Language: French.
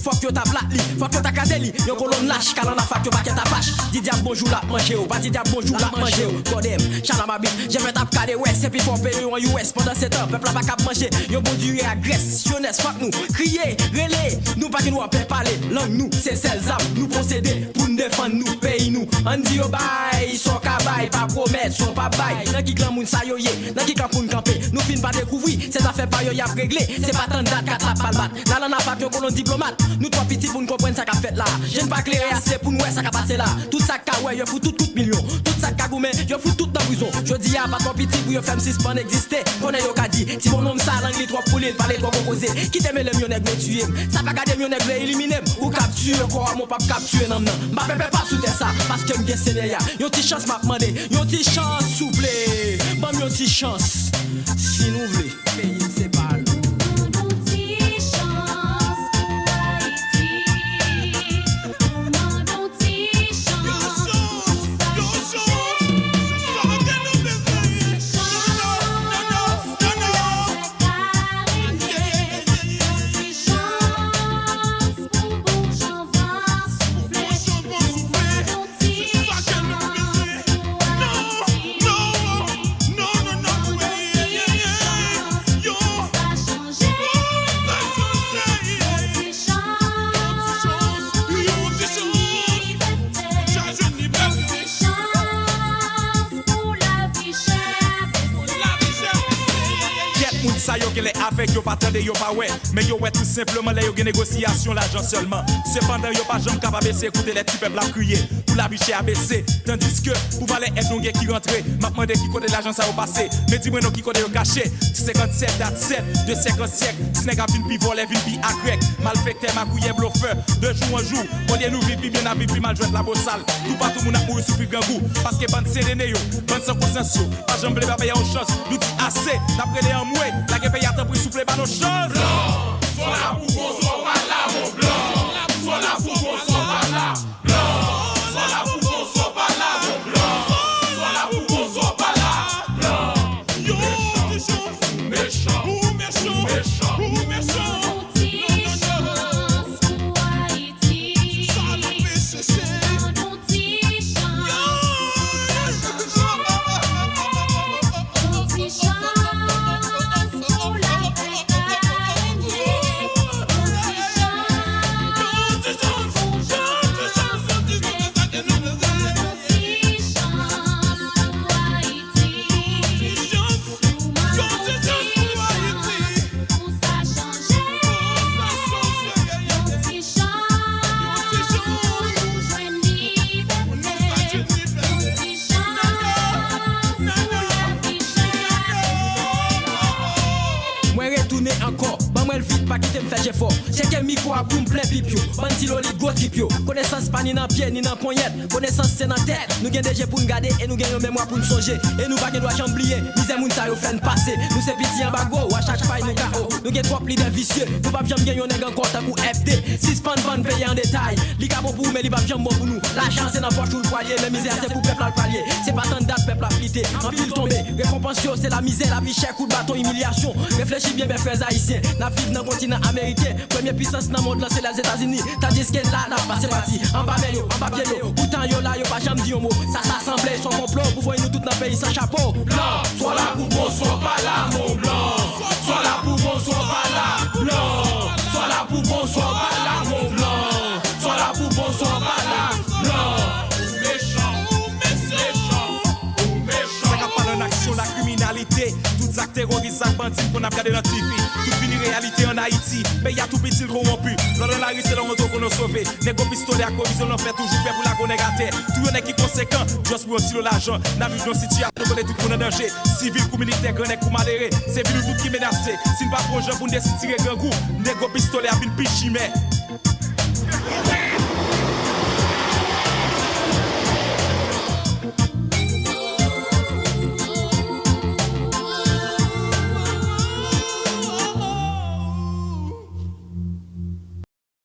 Faut que ta plate li, faut que ta casé li. Yon colonne lâche, car on a fait que va ta vache. Dis diable bonjour la manger ou, pas dis diable bonjour la manger ou. Godem, chala ma bite, j'ai fait tap cadé ouest, et puis faut payer en US pendant 7 ans. Peuple a pas cap manger, yon bon dieu agresse, jeunesse, fuck nous, crier, relais. Nous pas qui nous appeler parler, langue nous, c'est celles âmes, nous procéder, pour nous défendre nous, pays nous. On dit yo bye, son kabay, pas promettre, son pas bail. Nan qui clan moun sa yo ye, nan qui clan moun camper. Nous fin pas découvrir, ces affaires pas yo y a réglé. C'est pas tant date 4 la palmat. Là l'on a pas que colon diplomate. Nous trois petits pour nous comprendre ça qu'a fait là. Je ne pas clairer assez pour nous ça qu'a passé là. Tout ça qu'a ouais, yo fout tout millions. Tout ça qu'a goumé, yo fout tout dans prison. Je dis à pas trop petit pour yo faire suspend exister. Connais yo qu'a dit, si mon nom ça langue les trois poulets, pas les trois composés. Qui t'aime le mieux nègre tuer. Ça pas garder mieux nègre éliminer ou capturer quoi mon pas capturer non non. M'a pas sous ça parce que m'gain Sénégal. Yo ti chance m'a demandé, yo ti chance souple. Bon yo ti chance. Si nous voulons pays c'est pas avec yo pas tande yo pas ouais mais yo ouais tout simplement les yo négociation l'argent seulement cependant yo pas jamais capable écouter les petits peuples à crier pour la biche à baisser tandis que pour valer être non qui rentrer m'a demandé qui côté l'argent ça au passé mais dis-moi non qui côté yo caché 57 date 7 de 50 siècles si n'est qu'à vinn pi voler vinn pi agrec malfecteur ma couille bluffeur de jour en jour on dit nous vivre bien à vivre mal jouer la bossale tout pas tout monde a mourir sous grand goût parce que bande séréné yo bande sans conscience pas jamais pas payer en chance nous dit assez d'après les en moué la que paye attend pour souffler pas nos choses blanc soit là pour qu'on soit pas là mon blanc soit là pour qu'on soit pas là blanc soit là pour qu'on soit pas là mon blanc soit là pour qu'on soit pas là blanc yo méchant ou méchant méchant ou méchant c'est que micro a boum plein pipio Bantilo li go tripio connaissance pas ni dans pied ni dans poignette connaissance c'est dans tête nous gagne déjà pour nous garder et nous gagnons mémoire pour nous songer et nous pas doit chamblier misère moun ça yo fait passer nous c'est petit en bago à chaque faille nous KO nous gagne trop leader vicieux nous pas jamais gagner nèg encore tant pour FD suspend van payer en détail li ka bon pour mais li pas jamais bon pour nous l'argent c'est dans poche ou le poilier mais misère c'est pour peuple à palier c'est pas tant date peuple à fliter en pile tomber récompense c'est la misère la vie chère coup de bâton humiliation réfléchis bien mes frères haïtiens n'a vivre dans continent américain première puissance dans le monde là c'est les États-Unis tandis que là n'a pas c'est parti en bas yo en bas bien yo pourtant yo là yo pas jamais dit un mot ça s'assemblait son complot pour voir nous tout dans le pays sans chapeau blanc soit là pour bon soit pas là mon blanc soit là pour bon soit pas là blanc soit là pour bon soit pas là mon blanc soit terroristes, ak bandits qu'on a regardé dans TV. Tout fini réalité en Haïti, mais y a tout petit corrompu. Dans la rue, c'est l'auto qu'on a sauvé. Négo pistolet à corruption, on fait toujours fait pour la connaître à terre. Tout yon est qui conséquent, juste pour tirer l'argent. N'a vu dans situation, on est tout pour en danger. Civil ou militaire, grand ou malheureux. C'est venu tout qui menacé. Si nous pas pour un pour nous décider grand goût, négo pistolet à une pichimé.